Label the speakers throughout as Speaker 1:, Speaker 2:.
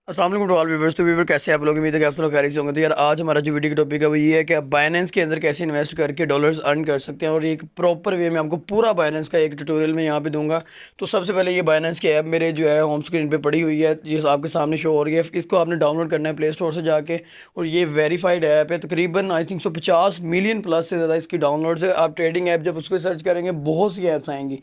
Speaker 1: अस्सलाम वालेकुम to all viewers. तो व्यूअर कैसे हैं आप लोग? उम्मीद है कि आप लोग खैरियत से होंगे। तो यार आज हमारा जो वीडियो का टॉपिक है वो ये है कि आप बाइनेंस के अंदर कैसे इन्वेस्ट करके डॉलर्स अर्न कर सकते हैं, और एक प्रॉपर वे में आपको पूरा बाइनेंस का एक ट्यूटोरियल में यहाँ पे दूंगा। तो सबसे पहले ये बाइनेंस की ऐप मेरे जो है होम स्क्रीन पे पड़ी हुई है, ये आपके सामने शो हो रही है। इसको आपने डाउनलोड करना है प्ले स्टोर से जाके, और ये वेरीफाइड ऐप है। तकरीबन आई थिंक 150 मिलियन प्लस से ज़्यादा इसकी डाउनलोड्स है। आप ट्रेडिंग ऐप जब उस पर सर्च करेंगे बहुत सी ऐप्स आएंगी,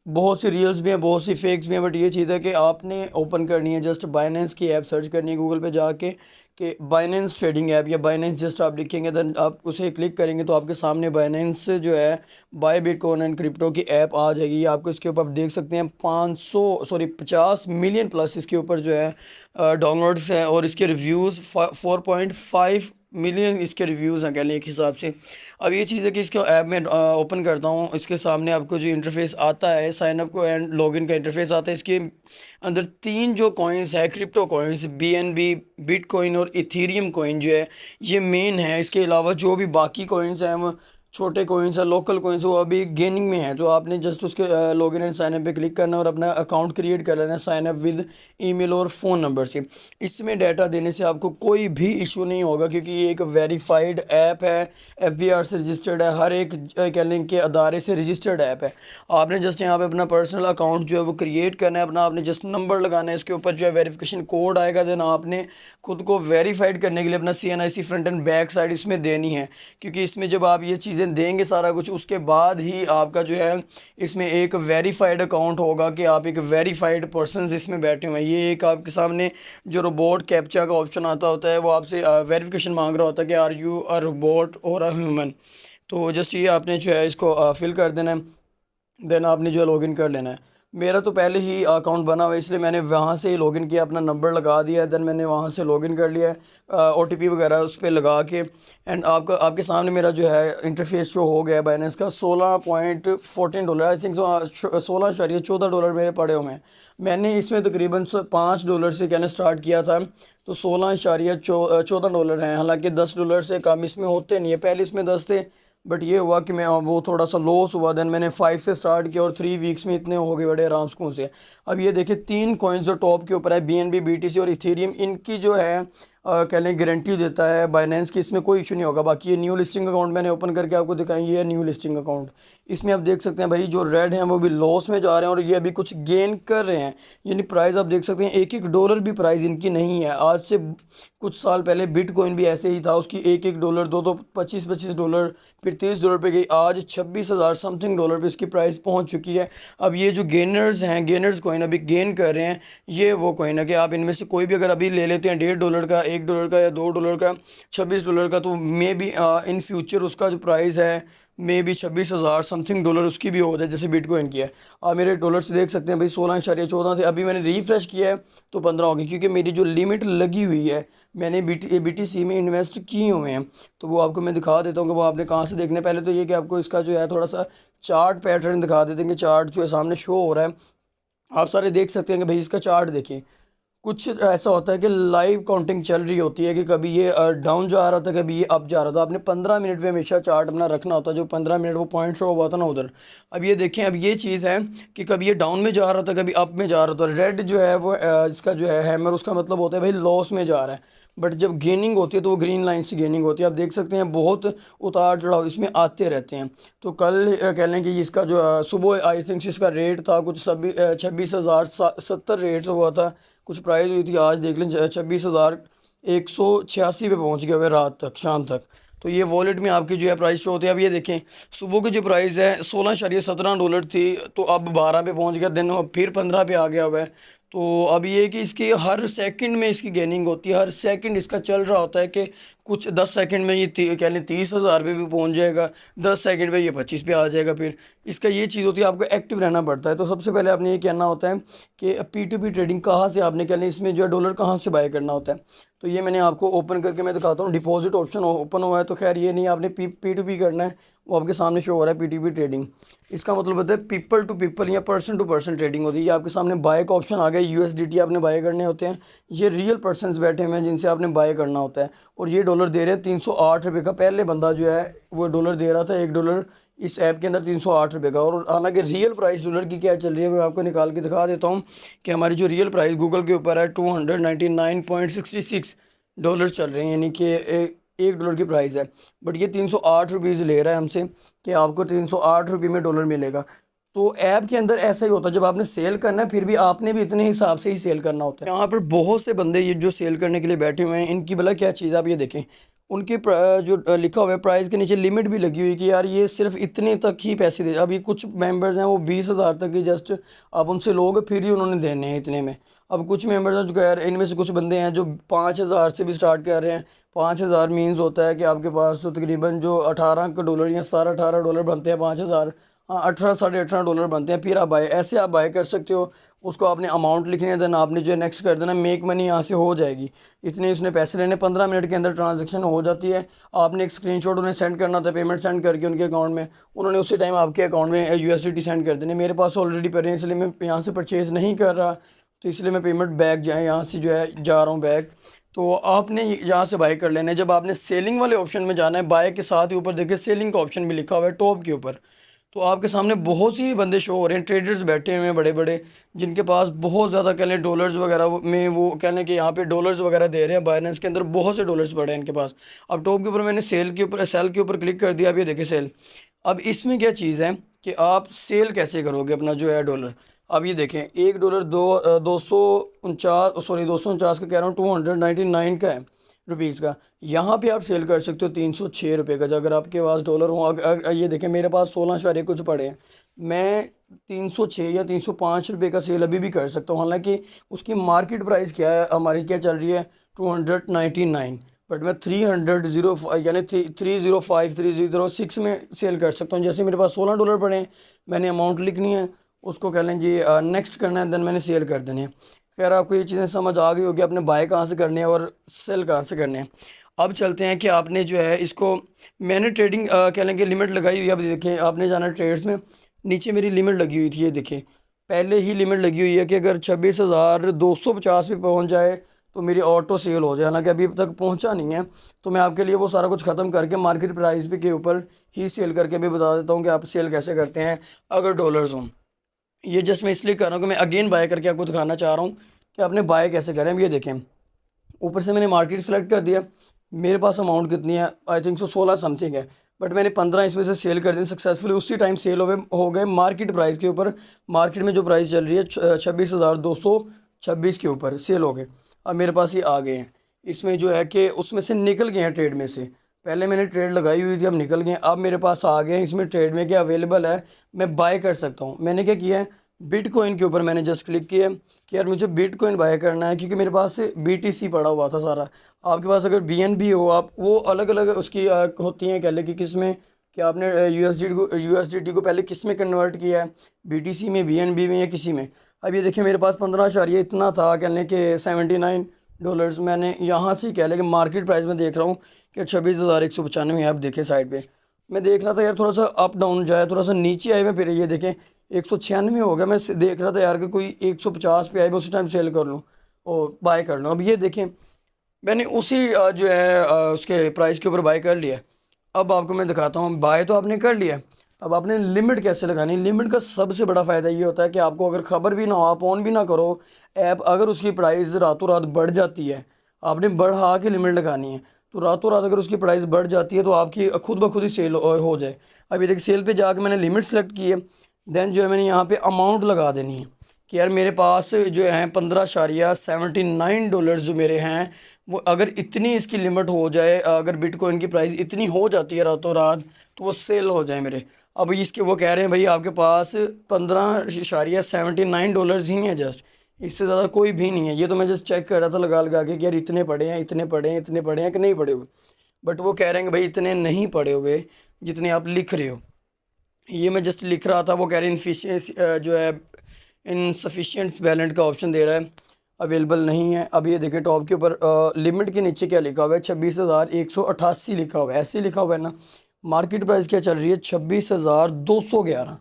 Speaker 1: बहुत सी रियल्स भी हैं, बहुत सी फेक्स भी हैं। बट ये चीज़ है कि आपने ओपन करनी है, जस्ट बाइनेंस की ऐप सर्च करनी है गूगल पे जाके कि बाइनेंस ट्रेडिंग ऐप या बाइनेंस जस्ट आप लिखेंगे, देन आप उसे क्लिक करेंगे तो आपके सामने बाइनेंस जो है बाय बिटकॉइन एंड क्रिप्टो की ऐप आ जाएगी। ये आपको इसके ऊपर आप देख सकते हैं 50 मिलियन प्लस इसके ऊपर जो है डाउनलोड्स हैं, और इसके रिव्यूज़ 4.5 मिलियन इसके रिव्यूज़ हैं कह लें एक हिसाब से। अब ये चीज़ है कि इसको ऐप में ओपन करता हूँ, इसके सामने आपको जो इंटरफेस आता है साइन अप को एंड लॉगिन का इंटरफेस आता है। इसके अंदर तीन जो कॉइन्स है क्रिप्टो कॉइन्स, BNB, बिटकॉइन और इथेरियम कॉइन जो है ये मेन है। इसके अलावा जो भी बाकी कॉइन्स हैं वो छोटे कोइंस है, लोकल कोइंस, वो अभी गेनिंग में है। तो आपने जस्ट उसके लॉगिन एंड साइन अप पे क्लिक करना है और अपना अकाउंट क्रिएट कर लेना है, साइन अप विद ईमेल और फ़ोन नंबर से। इसमें डाटा देने से आपको कोई भी इशू नहीं होगा, क्योंकि ये एक वेरीफाइड ऐप है, FBR से रजिस्टर्ड है, हर एक कह लें कि अदारे से रजिस्टर्ड ऐप है। आपने जस्ट यहाँ पे अपना पर्सनल अकाउंट जो है वो क्रिएट करना है अपना, आपने जस्ट नंबर लगाना है, इसके ऊपर जो है वेरिफिकेशन कोड आएगा। देन आपने खुद को वेरीफाइड करने के लिए अपना CNIC front end back side इसमें देनी है, क्योंकि इसमें जब आप ये चीज़ें देंगे सारा कुछ, उसके बाद ही आपका जो है इसमें एक वेरीफाइड अकाउंट होगा कि आप एक वेरीफाइड पर्सन इसमें बैठे हुए हैं। ये एक आपके सामने जो रोबोट कैप्चा का ऑप्शन आता होता है वो आपसे वेरिफिकेशन मांग रहा होता है कि आर यू अ रोबोट और अ ह्यूमन। तो जस्ट ये आपने जो है इसको फिल कर देना है, देन आपने जो है लॉगिन कर लेना है। मेरा तो पहले ही अकाउंट बना हुआ है, इसलिए मैंने वहाँ से ही लॉगिन किया, अपना नंबर लगा दिया है, देन मैंने वहाँ से लॉगिन कर लिया है OTP वगैरह उस पर लगा के। एंड आपका आपके सामने मेरा जो है इंटरफेस शो हो गया है बाइनेंस का। $16.14 आई थिंक, $16.14 मेरे पड़े हुए हैं। मैंने इसमें तकरीबन $5 से कहना स्टार्ट किया था, तो $16.14 हैं। हालांकि $10 से कम इसमें होते नहीं है, पहले इसमें 10 थे, बट ये हुआ कि मैं वो थोड़ा सा लॉस हुआ। देन मैंने 5 से स्टार्ट किया और 3 वीक्स में इतने हो गए बड़े आराम सुकून से। अब ये देखिए तीन कॉइन्स जो टॉप के ऊपर है, BNB, BTC और इथेरियम, इनकी जो है कह लें गारंटी देता है बाइनेंस की, इसमें कोई इशू नहीं होगा। बाकी ये न्यू लिस्टिंग अकाउंट मैंने ओपन करके आपको दिखाएंगे, ये न्यू लिस्टिंग अकाउंट। इसमें आप देख सकते हैं भाई जो रेड हैं वो भी लॉस में जा रहे हैं, और ये अभी कुछ गेन कर रहे हैं। यानी प्राइस आप देख सकते हैं $1 भी प्राइस इनकी नहीं है। आज से कुछ साल पहले बिटकॉइन भी ऐसे ही था, उसकी $1 दो दो $25 फिर $30 पे गई, आज 26,000 समथिंग डॉलर पे इसकी प्राइस पहुंच चुकी है। अब ये जो गेनर्स हैं, गेनर्स कॉइन अभी गेन कर रहे हैं, ये वो कॉइन है कि आप इनमें से कोई भी अगर अभी ले लेते हैं $1.5 का, $1 का या $2 का, $26 का, तो मे बी इन फ्यूचर उसका जो प्राइस है मे बी 26,000 समथिंग डॉलर उसकी भी हो जाए, जैसे बिटकॉइन की है। आप मेरे डॉलर से देख सकते हैं भाई 16.14 से अभी मैंने रिफ़्रेश किया है तो 15 हो गई, क्योंकि मेरी जो लिमिट लगी हुई है, मैंने BTC में इन्वेस्ट किए हुए हैं। तो वो आपको मैं दिखा देता हूँ कि वो आपने कहाँ से देखने। पहले तो ये कि आपको इसका जो है थोड़ा सा चार्ट पैटर्न दिखा देते हैं कि चार्ट जो है सामने शो हो रहा है, आप सारे देख सकते हैं कि भाई इसका चार्ट देखिए। कुछ ऐसा होता है कि लाइव काउंटिंग चल रही होती है कि कभी ये डाउन जा रहा था, कभी ये अप जा रहा था। आपने 15 मिनट पे हमेशा चार्ट अपना रखना होता है, जो 15 मिनट वो पॉइंट शो हुआ था ना उधर। अब ये देखें, अब ये चीज़ है कि कभी ये डाउन में जा रहा था, कभी अप में जा रहा था। रेड जो है वो इसका जो है हैमर, उसका मतलब होता है भाई लॉस में जा रहा है। बट जब गेनिंग होती है तो वो ग्रीन लाइन से गेनिंग होती है। आप देख सकते हैं बहुत उतार चढ़ाव इसमें आते रहते हैं। तो कल कह लें कि इसका जो सुबह आई थिंक इसका रेट था कुछ 26,070 रेट हुआ था, कुछ प्राइस हुई थी। आज देख लें 26,186 पे पहुंच गया हुआ रात तक, शाम तक। तो ये वॉलेट में आपकी जो है प्राइस शो होती है। अब ये देखें सुबह की जो प्राइस है $16.17 थी, तो अब 12 पे पहुंच गया, दिन फिर 15 पे आ गया हुआ है। तो अब ये कि इसकी हर सेकंड में इसकी गेनिंग होती है, हर सेकंड इसका चल रहा होता है कि कुछ 10 सेकंड में ये कह लें 30,000 पे भी पहुंच जाएगा, 10 सेकंड पे ये 25 पे आ जाएगा। फिर इसका ये चीज़ होती है, आपको एक्टिव रहना पड़ता है। तो सबसे पहले आपने ये कहना होता है कि P2P ट्रेडिंग कहाँ से आपने कह लें इसमें जो है डॉलर कहाँ से बाय करना होता है। तो ये मैंने आपको ओपन करके मैं दिखाता हूँ। डिपॉजिट ऑप्शन ओपन हुआ है, तो खैर ये नहीं, आपने P2P करना है, वो आपके सामने शो हो रहा है P2P ट्रेडिंग। इसका मतलब होता है पीपल टू पीपल या पर्सन टू पर्सन ट्रेडिंग होती है। ये आपके सामने बाय का ऑप्शन आ गया, USDT आपने बाय करने होते हैं। ये रियल पर्सनस बैठे हुए हैं जिनसे आपने बाय करना होता है, और ये डॉलर दे रहे हैं $308 का। पहले बंदा जो है वो डॉलर दे रहा था $1 इस ऐप के अंदर 308 रुपये का। और हालांकि रियल प्राइस डॉलर की क्या चल रही है मैं आपको निकाल के दिखा देता हूँ कि हमारी जो रियल प्राइस गूगल के ऊपर है 299.66 डॉलर चल रहे हैं, यानी कि $1 की प्राइस है। बट ये 308 रुपीज़ ले रहा है हमसे कि आपको 308 रुपये में डॉलर मिलेगा। तो ऐप के अंदर ऐसा ही होता है, जब आपने सेल करना है फिर भी आपने भी इतने हिसाब से ही सेल करना होता है। यहाँ पर बहुत से बंदे ये जो सेल करने के लिए बैठे हुए हैं, इनकी भला क्या चीज़, आप ये देखें उनके जो लिखा हुआ है प्राइस के नीचे लिमिट भी लगी हुई है कि यार ये सिर्फ इतने तक ही पैसे दे। अभी कुछ मेंबर्स हैं वो 20,000 तक ही जस्ट आप उनसे लोगे फिर ही उन्होंने देने हैं इतने में। अब कुछ मेंबर्स हैं जो कह रहे हैं, इनमें से कुछ बंदे हैं जो 5,000 से भी स्टार्ट कर रहे हैं। 5,000 मीन्स होता है कि आपके पास तो तकरीबन जो $18 या $18 बनते हैं 5,000, हाँ 18 साढ़े 18 डॉलर बनते हैं। फिर आप बाय ऐसे आप बाय कर सकते हो। उसको आपने अमाउंट लिखनी है, देन आपने जो है नेक्स्ट कर देना, मेक मनी यहाँ से हो जाएगी। इतने उसने पैसे लेने, 15 मिनट के अंदर ट्रांजैक्शन हो जाती है। आपने एक स्क्रीनशॉट उन्हें सेंड करना था, पेमेंट सेंड करके उनके अकाउंट में, उन्होंने उसी टाइम आपके अकाउंट में USDT सेंड कर देने। मेरे पास ऑलरेडी पड़े हैं इसलिए मैं यहाँ से परचेज़ नहीं कर रहा, तो इसलिए मैं पेमेंट बैक जाए यहाँ से जो है जा रहा हूँ बैक। तो आपने यहाँ से बाय कर लेना है। जब आपने सेलिंग वाले ऑप्शन में जाना है, बाय के साथ ही ऊपर देखिए सेलिंग का ऑप्शन भी लिखा हुआ है टॉप के ऊपर। तो आपके सामने बहुत सी बंदे शो हो रहे हैं, ट्रेडर्स बैठे हुए हैं बड़े बड़े, जिनके पास बहुत ज़्यादा कह लें डॉलर्स वगैरह में, वो कह लें कि यहाँ पे डॉलर्स वगैरह दे रहे हैं। बाइनेंस के अंदर बहुत से डॉलर्स पड़े हैं इनके पास। अब टॉप के ऊपर मैंने सेल के ऊपर सेल के ऊपर क्लिक कर दिया। अब ये देखिए सेल। अब इसमें क्या चीज़ है कि आप सेल कैसे करोगे अपना जो है डॉलर। अब ये देखें $1 249, सॉरी 249 का कह रहा हूँ, 299 का है रुपीज़ का। यहाँ पे आप सेल कर सकते हो 306 रुपये का, जो अगर आपके पास डॉलर हो। ये देखें मेरे पास 16 कुछ पड़े हैं, मैं 306 या 305 रुपये का सेल अभी भी कर सकता हूँ। हालांकि उसकी मार्केट प्राइस क्या है, हमारी क्या चल रही है 299, बट मैं 300 यानी 305 306 में सेल कर सकता हूँ। जैसे मेरे पास $16 पड़े हैं, मैंने अमाउंट लिखनी है, उसको कह लें जी नेक्स्ट करना है, देन मैंने सेल कर देनी है। खैर आपको ये चीज़ें समझ आ गई होगी, आपने बाय कहाँ से करनी है और सेल कहाँ से करनी है। अब चलते हैं कि आपने जो है इसको, मैंने ट्रेडिंग कह लें कि लिमिट लगाई हुई है। अब देखें आपने जाना ट्रेड्स में, नीचे मेरी लिमिट लगी हुई थी, ये देखें पहले ही लिमिट लगी हुई है कि अगर 26,250 पे पहुँच जाए तो मेरी ऑटो सेल हो जाए। हालांकि अभी तक पहुंचा नहीं है, तो मैं आपके लिए वो सारा कुछ ख़त्म करके मार्केट प्राइस पे के ऊपर ही सेल करके भी बता देता हूँ कि आप सेल कैसे करते हैं अगर डॉलर्स हों। ये जस्ट मैं इसलिए कर रहा हूँ कि मैं अगेन बाय करके आपको दिखाना चाह रहा हूँ कि आपने बाय कैसे करें। ये देखें ऊपर से मैंने मार्केट सेलेक्ट कर दिया, मेरे पास अमाउंट कितनी है, आई थिंक 16 समथिंग है, बट मैंने 15 इसमें से सेल कर दी सक्सेसफुली। उसी टाइम सेल हो गए मार्केट प्राइस के ऊपर। मार्केट में जो प्राइस चल रही है 26,226 के ऊपर सेल हो गए। अब मेरे पास ये आ गए हैं, इसमें जो है कि उसमें से निकल गए हैं ट्रेड में से। पहले मैंने ट्रेड लगाई हुई थी, अब निकल गए, अब मेरे पास आ गए हैं इसमें ट्रेड में क्या अवेलेबल है, मैं बाय कर सकता हूँ। मैंने क्या किया है, बिटकॉइन के ऊपर मैंने जस्ट क्लिक किया कि यार मुझे बिटकॉइन बाय करना है, क्योंकि मेरे पास BTC पड़ा हुआ था सारा। आपके पास अगर BNB हो, आप वो अलग अलग उसकी होती हैं, कह लें कि किस में कि आपने USDT को पहले किस में कन्वर्ट किया है, BTC में, BNB में या किसी में। अब ये देखिए मेरे पास 15 इतना था, कह लें कि $79। मैंने यहाँ से कह लें कि मार्केट प्राइस में देख रहा हूँ कि 26,195 है। अब देखें साइड पे मैं देख रहा था यार थोड़ा सा अप डाउन जाए, थोड़ा सा नीचे आए, मैं फिर ये देखें 196 हो गया। मैं देख रहा था यार कि कोई 150 पे आए, मैं उसी टाइम सेल कर लूँ और बाय कर लूँ। अब ये देखें मैंने उसी जो है उसके प्राइस के ऊपर बाय कर लिया। अब आपको मैं दिखाता हूँ, बाय तो आपने कर लिया, अब आपने लिमिट कैसे लगानी। लिमिट का सबसे बड़ा फ़ायदा ये होता है कि आपको अगर ख़बर भी ना हो, आप ऑन भी ना करो ऐप, अगर उसकी प्राइस रातों रात बढ़ जाती है, आपने बढ़ा के लिमिट लगानी है। तो रातों रात अगर उसकी प्राइस बढ़ जाती है तो आपकी खुद ब खुद ही सेल हो जाए। अभी देखिए सेल पे जाके मैंने लिमिट सेलेक्ट की है, देन जो है मैंने यहाँ पे अमाउंट लगा देनी है कि यार मेरे पास जो है $15.79 जो मेरे हैं, वो अगर इतनी इसकी लिमिट हो जाए, अगर बिटकॉइन की प्राइस इतनी हो जाती है रातों रात, तो वो सेल हो जाए मेरे। अब इसके वो कह रहे हैं भाई आपके पास $15.79 ही है, जस्ट इससे ज़्यादा कोई भी नहीं है। ये तो मैं जस्ट चेक कर रहा था लगा लगा के कि यार इतने पड़े हैं, इतने पड़े हैं, इतने पड़े हैं कि नहीं पड़े हुए, बट वो कह रहे हैं कि भाई इतने नहीं पड़े हुए जितने आप लिख रहे हो। ये मैं जस्ट लिख रहा था, वो कह रहे हैं इनफिशियंसी जो है इनसफिशिएंट बैलेंस का ऑप्शन दे रहा है, अवेलेबल नहीं है। अब ये देखें टॉप के ऊपर लिमिट के नीचे क्या लिखा हुआ है, 26,188 लिखा हुआ है, ऐसे लिखा हुआ है ना। मार्केट प्राइस क्या चल रही है 26,211।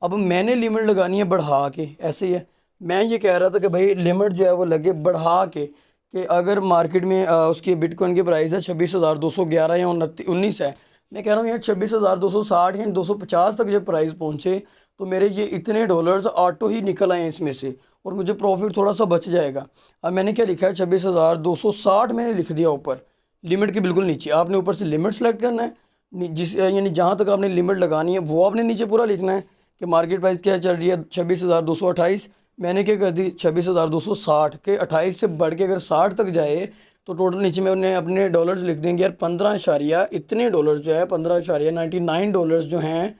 Speaker 1: अब मैंने लिमिट लगानी है बढ़ा के, ऐसे ही है। मैं ये कह रहा था कि भाई लिमिट जो है वो लगे बढ़ा के, कि अगर मार्केट में उसकी बिटकॉइन की प्राइस है 26,211 या 19 है, मैं कह रहा हूँ यार 26,260 या 250 तक जब प्राइस पहुँचे तो मेरे ये इतने डॉलर्स ऑटो ही निकल आए इसमें से, और मुझे प्रॉफिट थोड़ा सा बच जाएगा। अब मैंने क्या लिखा है, 26,260 मैंने लिख दिया ऊपर, लिमिट के बिल्कुल नीचे। आपने ऊपर से लिमिट सेलेक्ट करना है, जिस यानी जहाँ तक आपने लिमिट लगानी है वो आपने नीचे पूरा लिखना है कि मार्केट प्राइस क्या चल रही है, 26,228। मैंने क्या कर दी, 26,260 के 28 से बढ़ के अगर 60 तक जाए तो टोटल नीचे में उन्हें अपने डॉलर्स लिख देंगे यार 15 इशारिया इतने डॉलर्स जो है, 15.99 डॉलर्स जो हैं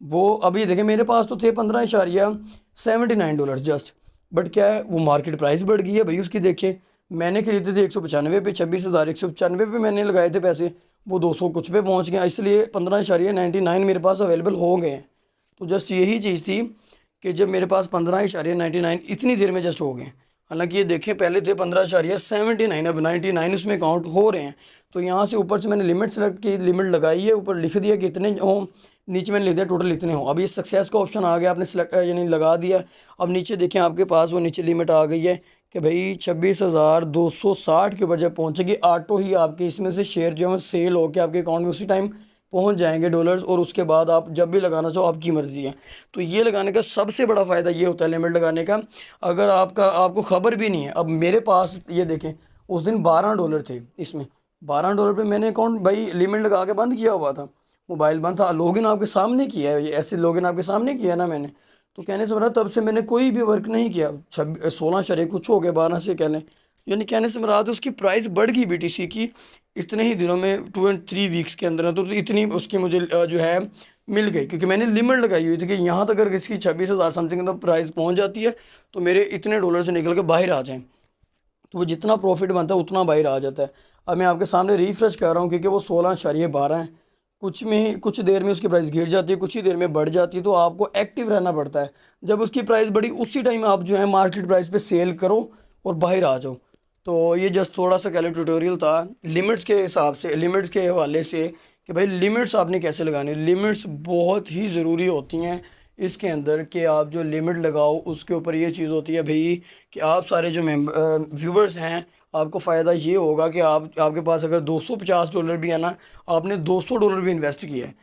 Speaker 1: वो अभी देखें मेरे पास तो थे 15.79 डॉलर जस्ट। बट क्या है, वो मार्केट प्राइस बढ़ गई है भाई उसकी। देखें मैंने खरीदे थे 195 पे, 26,195 पे मैंने लगाए थे पैसे, वो 200 कुछ पे पहुंच गए, इसलिए 15.99 मेरे पास अवेलेबल हो गए हैं। तो जस्ट यही चीज़ थी कि जब मेरे पास 15.99 इतनी देर में जस्ट हो गए। हालांकि ये देखें पहले थे 15.79, अब 99 उसमें काउंट हो रहे हैं। तो यहाँ से ऊपर से मैंने लिमिट सेलेक्ट की, लिमिट लगाई है, ऊपर लिख दिया कि इतने हो, नीचे मैंने लिख दिया टोटल इतने हो। अब ये सक्सेस का ऑप्शन आ गया, आपने सेलेक्ट यानी लगा दिया। अब नीचे देखें आपके पास वो नीचे लिमिट आ गई है कि भाई 26,260 के ऊपर जब पहुँचेगी ऑटो ही आपके इसमें से शेयर जो है सेल होकर आपके अकाउंट में उसी टाइम पहुंच जाएंगे डॉलर्स, और उसके बाद आप जब भी लगाना चाहो आपकी मर्ज़ी है। तो ये लगाने का सबसे बड़ा फ़ायदा ये होता है लिमिट लगाने का, अगर आपको ख़बर भी नहीं है। अब मेरे पास ये देखें उस दिन 12 डॉलर थे इसमें, 12 डॉलर पे मैंने अकाउंट भाई लिमिट लगा के बंद किया हुआ था, मोबाइल बंद था, लॉगिन आपके सामने किया है, ये ऐसे लॉगिन आपके सामने किया है ना मैंने। तो कहने से मतलब तब से मैंने कोई भी वर्क नहीं किया, 16 कुछ हो गया, 12 से कह लें। यानी कहने से मुराद है उसकी प्राइस बढ़ गई BTC की इतने ही दिनों में, 2 and 3 वीक्स के अंदर। तो इतनी उसकी मुझे जो है मिल गई, क्योंकि मैंने लिमिट लगाई हुई थी कि यहाँ तक अगर इसकी 26,000 समथिंग तक प्राइस पहुँच जाती है तो मेरे इतने डॉलर से निकल के बाहर आ जाएँ, तो वो जितना प्रॉफिट बनता है उतना बाहर आ जाता है। अब मैं आपके सामने रिफ्रेश कर रहा हूँ क्योंकि वो 16.12 है। कुछ देर में उसकी प्राइस गिर जाती है, कुछ ही देर में बढ़ जाती है, तो आपको एक्टिव रहना पड़ता है। जब उसकी प्राइस बढ़ी उसी टाइम आप जो है मार्केट प्राइस पे सेल करो और बाहर आ जाओ। तो ये जस्ट थोड़ा सा कह ट्यूटोरियल था लिमिट्स के हिसाब से, लिमिट्स के हवाले से कि भाई लिमिट्स आपने कैसे लगानी। लिमिट्स बहुत ही ज़रूरी होती हैं इसके अंदर कि आप जो लिमिट लगाओ उसके ऊपर ये चीज़ होती है भाई कि आप सारे जो व्यूवर्स हैं आपको फ़ायदा ये होगा कि आपके पास अगर 250 डॉलर भी है ना, आपने 200 डॉलर भी इन्वेस्ट किया है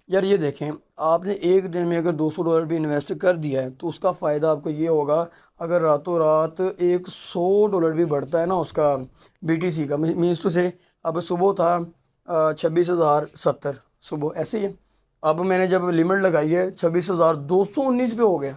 Speaker 1: यार, ये देखें आपने एक दिन में अगर 200 डॉलर भी इन्वेस्ट कर दिया है तो उसका फ़ायदा आपको ये होगा, अगर रातों रात 100 डॉलर भी बढ़ता है ना उसका BTC का, मीन्स टू से अब सुबह था 26,070 सुबह ऐसे ही है। अब मैंने जब लिमिट लगाई है 26,219 पे हो गया,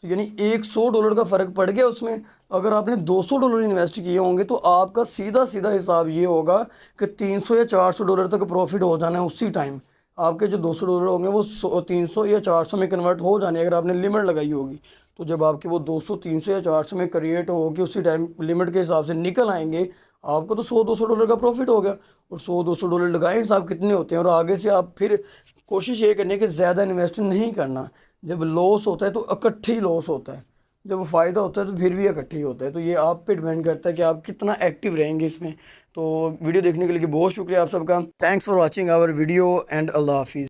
Speaker 1: तो यानी 100 डॉलर का फ़र्क पड़ गया उसमें। अगर आपने 200 डॉलर इन्वेस्ट किए होंगे तो आपका सीधा सीधा हिसाब ये होगा कि 300 या 400 डॉलर तक प्रॉफिट हो जाना है उसी टाइम। आपके जो 200 डॉलर होंगे वो 300 या 400 में कन्वर्ट हो जाने अगर आपने लिमिट लगाई होगी। तो जब आपके वो 200 300 या 400 में क्रिएट हो के उसी टाइम लिमिट के हिसाब से निकल आएंगे, आपको तो 100-200 डॉलर का प्रॉफिट हो गया। और 100-200 डॉलर लगाए हिसाब कितने होते हैं, और आगे से आप फिर कोशिश ये करनी है कि ज़्यादा इन्वेस्ट नहीं करना। जब लॉस होता है तो इकट्ठे ही लॉस होता है, जब फ़ायदा होता है तो फिर भी इकट्ठे ही होता है। तो ये आप पे डिपेंड करता है कि आप कितना एक्टिव रहेंगे इसमें। तो वीडियो देखने के लिए बहुत शुक्रिया आप सबका। Thanks for watching our video and अल्लाह हाफिज़।